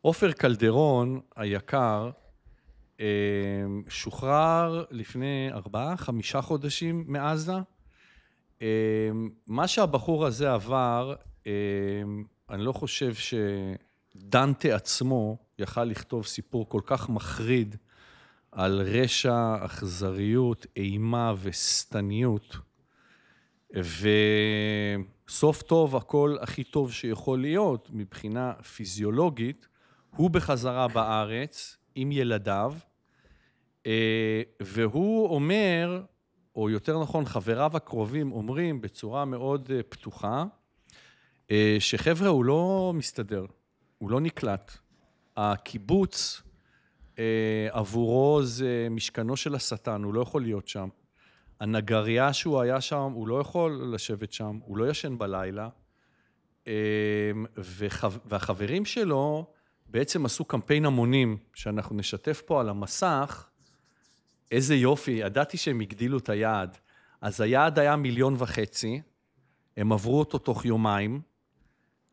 עופר קלדרון היקר שוחרר לפני 4-5 חודשים מעזה. מה שהבחור הזה עבר, אני לא חושב שדנטה עצמו יכל לכתוב סיפור כל כך מחריד על רשע, אכזריות, אימה וסתניות, וסוף טוב, הכל הכי טוב שיכול להיות מבחינה פיזיולוגית, הוא בחזרה בארץ עם ילדיו, והוא אומר, או יותר נכון חבריו הקרובים אומרים בצורה מאוד פתוחה, שחבר'ה הוא לא מסתדר, הוא לא נקלט. הקיבוץ עבורו זה משכנו של השטן, הוא לא יכול להיות שם. הנגריה שהוא היה שם, הוא לא יכול לשבת שם, הוא לא ישן בלילה, והחברים שלו בעצם עשו קמפיין המונים, שאנחנו נשתף פה על המסך, איזה יופי, ידעתי שהם הגדילו את היעד. אז היעד היה 1.5 מיליון, הם עברו אותו תוך יומיים,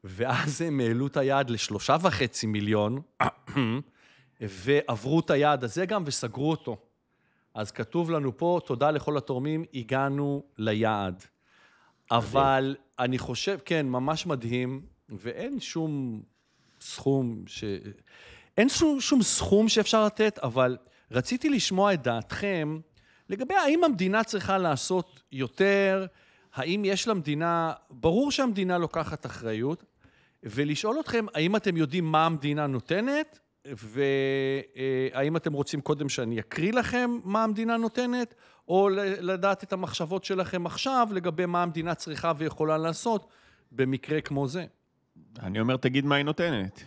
ואז הם העלו את היעד ל3.5 מיליון, ועברו את היעד הזה גם וסגרו אותו. אז כתוב לנו פה, תודה לכל התורמים, הגענו ליעד. אבל אני חושב, כן, ממש מדהים, ואין שום סכום אין שום סכום שאפשר לתת, אבל רציתי לשמוע את דעתכם, לגבי האם המדינה צריכה לעשות יותר, האם יש למדינה, ברור שהמדינה לוקחת אחריות, ולשאול אתכם, האם אתם יודעים מה המדינה נותנת, והאם אתם רוצים קודם שאני אקריא לכם מה המדינה נותנת, או לדעת את המחשבות שלכם עכשיו, לגבי מה המדינה צריכה ויכולה לעשות, במקרה כמו זה. אני אומר, תגיד מה היא נותנת.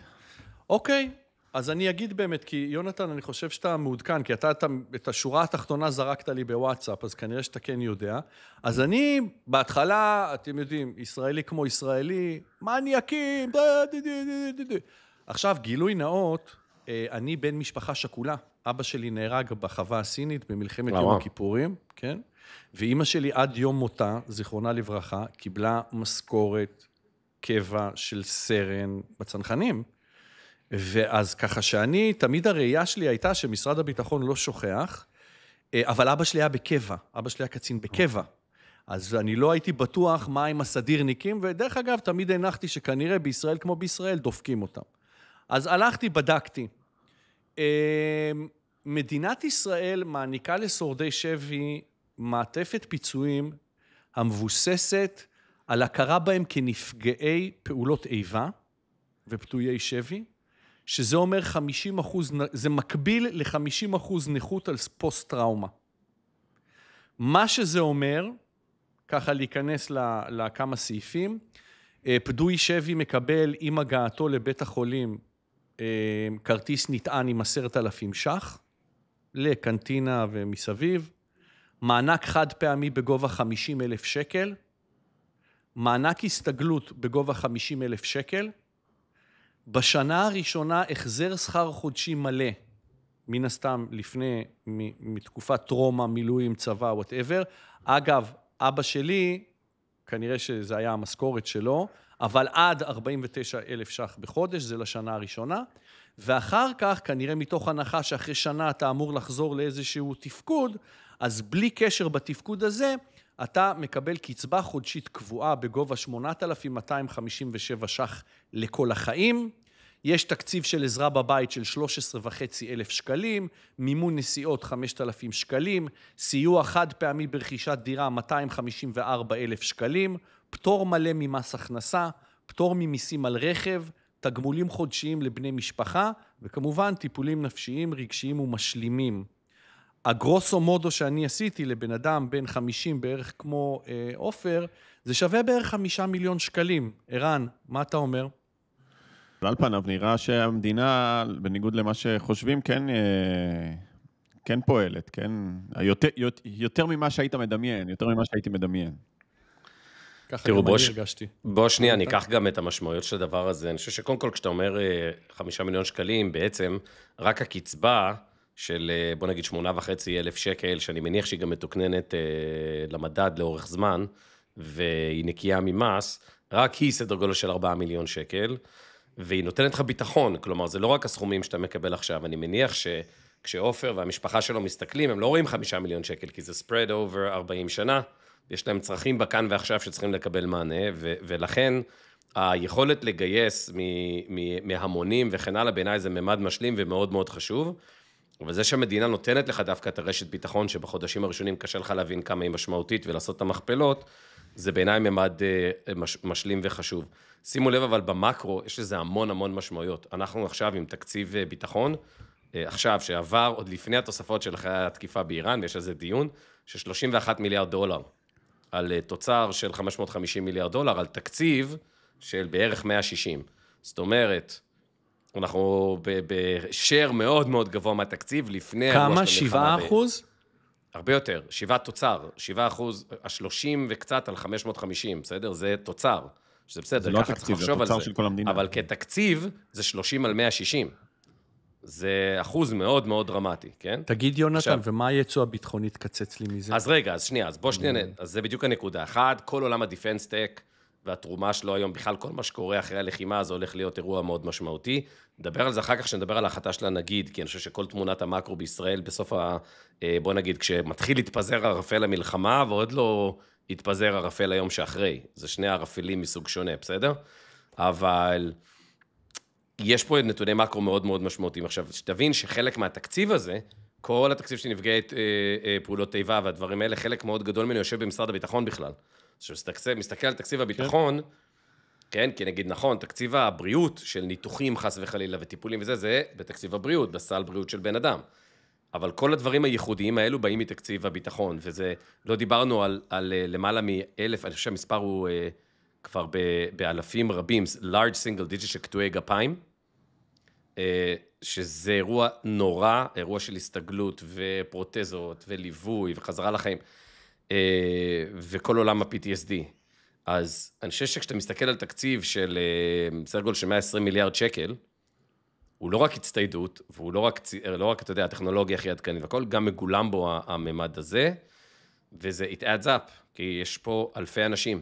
אוקיי, אז אני אגיד באמת, כי יונתן, אני חושב שאתה מעודכן, כי אתה את השורה התחתונה זרקת לי בוואטסאפ, אז כנראה שאתה כן יודע. אז אני, בהתחלה, אתם יודעים, ישראלי כמו ישראלי, מניאקים, עכשיו, גילוי נאות, אני בן משפחה שכולה. אבא שלי נהרג בחווה הסינית במלחמת יום הכיפורים, כן? ואימא שלי עד יום מותה, זיכרונה לברכה, קיבלה משכורת קבע של סרן בצנחנים. ואז ככה שאני, תמיד הראייה שלי הייתה שמשרד הביטחון לא שוכח, אבל אבא שלי היה בקבע, אבא שלי היה קצין בקבע. אז אני לא הייתי בטוח מה עם הסדירניקים, ודרך אגב, תמיד הנחתי שכנראה בישראל כמו בישראל דופקים אותם. אז הלכתי, בדקתי. מדינת ישראל מעניקה לשורדי שבי מעטפת פיצויים המבוססת על הכרה בהם כנפגעי פעולות איבה ופדויי שבי, שזה אומר 50%, זה מקביל ל-50% נכות על פוסט-טראומה. מה שזה אומר, ככה להיכנס לכמה סעיפים, פדוי שבי מקבל עם הגעתו לבית החולים כרטיס נטען עם 10,000 ש"ח, לקנטינה ומסביב, מענק חד פעמי בגובה 50,000 שקל, מענק הסתגלות בגובה 50,000 שקל, בשנה הראשונה החזר שכר חודשי מלא, מן הסתם לפני, מתקופת טרומה, מילואים, צבא, whatever. אגב, אבא שלי, כנראה שזה היה המשכורת שלו, אבל עד 49,000 ש"ח בחודש, זה לשנה הראשונה, ואחר כך, כנראה מתוך הנחה שאחרי שנה אתה אמור לחזור לאיזשהו תפקוד, אז בלי קשר בתפקוד הזה, אתה מקבל קצבה חודשית קבועה בגובה 8,257 ש"ח לכל החיים, יש תקציב של עזרה בבית של 13,500 שקלים, מימון נסיעות 5,000 שקלים, סיוע חד פעמי ברכישת דירה 254,000 שקלים, פטור מלא ממס הכנסה, פטור ממיסים על רכב, תגמולים חודשיים לבני משפחה, וכמובן טיפולים נפשיים, רגשיים ומשלימים. הגרוסו מודו שאני עשיתי לבן אדם בין 50 בערך כמו עופר, זה שווה בערך 5 מיליון שקלים. ערן, מה אתה אומר? על פניו נראה שהמדינה, בניגוד למה שחושבים, כן פועלת, כן? יותר ממה שהיית מדמיין, יותר ממה שהייתי מדמיין. תראו, בוא שנייה, אני אקח גם את המשמעויות של הדבר הזה. אני חושב שקודם כל, כשאתה אומר 5 מיליון שקלים, בעצם רק הקצבה של, בוא נגיד, 8,500 שקל, שאני מניח שהיא גם מתוקננת למדד לאורך זמן, והיא נקייה ממס, רק היא סדר גודל של 4 מיליון שקל. והיא נותנת לך ביטחון, כלומר, זה לא רק הסכומים שאתה מקבל עכשיו, אני מניח שכשאופר והמשפחה שלו מסתכלים, הם לא רואים 5 מיליון שקל, כי זה spread over 40 שנה, יש להם צרכים בכאן ועכשיו שצריכים לקבל מענה, ולכן היכולת לגייס מהמונים וכן הלאה, בעיניי זה ממד משלים ומאוד מאוד חשוב, אבל זה שהמדינה נותנת לך דווקא את הרשת ביטחון, שבחודשים הראשונים קשה לך להבין כמה היא משמעותית ולעשות את המכפלות, זה בעיניי ממד משלים וחשוב. שימו לב, אבל במקרו יש לזה המון המון משמעויות. אנחנו עכשיו עם תקציב ביטחון, עכשיו שעבר עוד לפני התוספות של אחרי התקיפה באיראן, ויש על זה דיון, של $31 מיליארד, על תוצר של $550 מיליארד, על תקציב של בערך 160. זאת אומרת, אנחנו בשיר מאוד מאוד גבוה מהתקציב, לפני... כמה? 7%? הרבה יותר, 7 תוצר, 7%, 30 וקצת על 550, בסדר? זה תוצר, שזה בסדר, זה לא התקציב, זה התוצר של כל המדינה. אבל כתקציב, זה 30 על 160. זה אחוז מאוד מאוד דרמטי, כן? תגיד, יונתן, ומה היצוא הביטחוני תקצץ לי מזה? אז רגע, אז שנייה, אז בוא שנייה, אז זה בדיוק הנקודה. אחד, כל עולם הדיפנס טק, והתרומה שלו היום, בכלל כל מה שקורה אחרי הלחימה, זה הולך להיות אירוע מאוד משמעותי. נדבר על זה אחר כך, שנדבר על ההחלטה של הנגיד, כי אני חושב שכל תמונת המקרו בישראל, בסוף בוא נגיד, כשמתחיל להתפזר ערפל המלחמה, ועוד לא התפזר ערפל היום שאחרי. זה שני ערפלים מסוג שונה, בסדר? אבל יש פה נתוני מקרו מאוד מאוד משמעותיים. עכשיו, שתבין שחלק מהתקציב הזה, כל התקציב שנפגעי פעולות טבע והדברים האלה, חלק מאוד גדול ממנו יושב במשרד הביטחון בכלל. שמסתכל על תקציב הביטחון, כן, כי נגיד נכון, תקציב הבריאות של ניתוחים חס וחלילה וטיפולים וזה, זה בתקציב הבריאות, בסל בריאות של בן אדם. אבל כל הדברים הייחודיים האלו באים מתקציב הביטחון, וזה, לא דיברנו על למעלה מ1,000, אני חושב שהמספר הוא כבר באלפים רבים, large single digit של קטועי גפיים, שזה אירוע נורא, אירוע של הסתגלות ופרוטזות וליווי וחזרה לחיים, וכל עולם ה-PTSD. אז אני חושב שכשאתה מסתכל על תקציב של בסדר גודל של 120 מיליארד שקל, הוא לא רק הצטיידות, והוא לא רק, אתה יודע, הטכנולוגיה הכי עדכנית, והכל גם מגולם בו הממד הזה, וזה it adds up, כי יש פה אלפי אנשים,